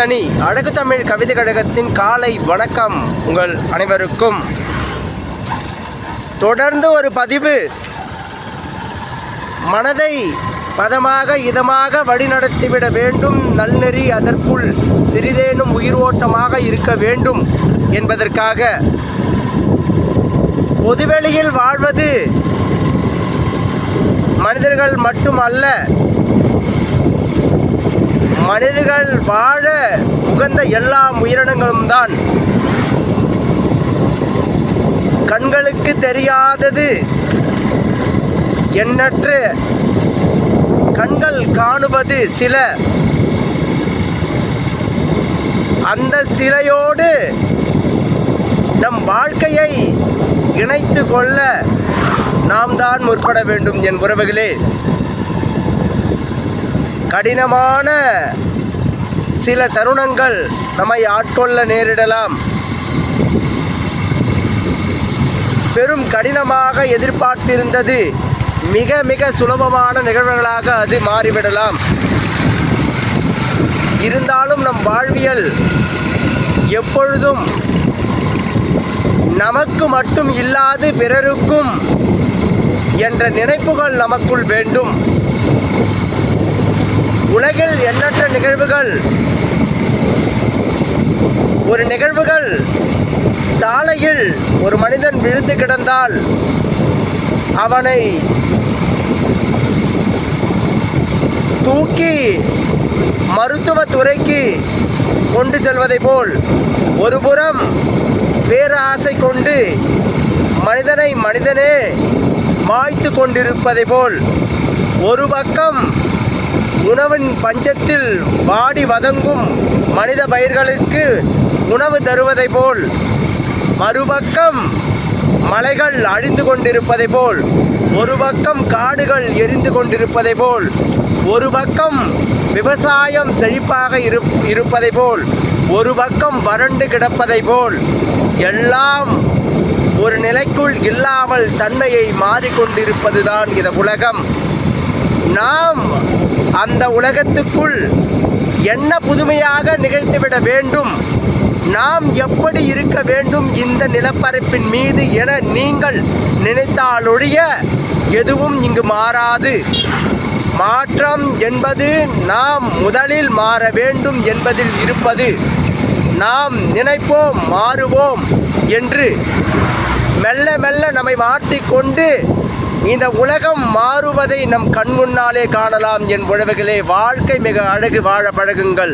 சனி அழகு தமிழ் கவிதை கழகத்தின் காலை வணக்கம் உங்கள் அனைவருக்கும். தொடர்ந்து ஒரு பதிவு. மனதை பதமாக இதமாக வழிநடத்திவிட வேண்டும், நல்நெறி அதற்குள் சிறிதேனும் உயிரோட்டமாக இருக்க வேண்டும் என்பதற்காக பொதுவெளியில் வாழ்வது மனிதர்கள் மட்டுமல்ல, மனிதர்கள் வாழ உகந்த எல்லா உயிரினங்களும் தான். கண்களுக்கு தெரியாதது எண்ணற்ற, கண்கள் காணுவது சில. அந்த சிலையோடு நம் வாழ்க்கையை இணைத்து கொள்ள நாம் தான் முற்பட வேண்டும் என் உறவுகளே. கடினமான சில தருணங்கள் நம்மை ஆட்கொள்ள நேரிடலாம். பெரும் கடினமாக எதிர்பார்த்திருந்தது மிக மிக சுலபமான நிகழ்வுகளாக அது மாறிவிடலாம். இருந்தாலும் நம் வாழ்வியல் எப்பொழுதும் நமக்கு மட்டும் இல்லாது பிறருக்கும் என்ற நினைப்புகள் நமக்குள் வேண்டும். உலகில் எண்ணற்ற நிகழ்வுகள், ஒரு நிகழ்வுகள் சாலையில் ஒரு மனிதன் விழுந்து கிடந்தால் அவனை தூக்கி மருத்துவத்துறைக்கு கொண்டு செல்வதை போல், ஒருபுறம் பேராசை கொண்டு மனிதனே மாய்த்து கொண்டிருப்பதை போல், ஒரு பக்கம் உணவின் பஞ்சத்தில் வாடி வதங்கும் மனித பயிர்களுக்கு உணவு தருவதை போல், மறுபக்கம் மலைகள் அழிந்து கொண்டிருப்பதை போல், ஒரு பக்கம் காடுகள் எரிந்து கொண்டிருப்பதை போல், ஒரு பக்கம் விவசாயம் செழிப்பாக இருப்பதை போல், ஒரு பக்கம் வறண்டு கிடப்பதை போல், எல்லாம் ஒரு நிலைக்குள் இல்லாமல் தன்மையை மாறிக்கொண்டிருப்பதுதான் இந்த உலகம். நாம் அந்த உலகத்துக்குள் என்ன புதுமையாக நிகழ்த்திவிட வேண்டும், நாம் எப்படி இருக்க வேண்டும் இந்த நிலப்பரப்பின் மீது என நீங்கள் நினைத்தாலொழிய எதுவும் இங்கு மாறாது. மாற்றம் என்பது நாம் முதலில் மாற வேண்டும் என்பதில் இருப்பது. நாம் நினைப்போம், மாறுவோம் என்று மெல்ல மெல்ல நம்மை மாற்றிக்கொண்டு இந்த உலகம் மாறுவதை நம் கண் முன்னாலே காணலாம். என் உறவுகளே, வாழ்க்கை மிக அழகு, வாழ பழகுங்கள்.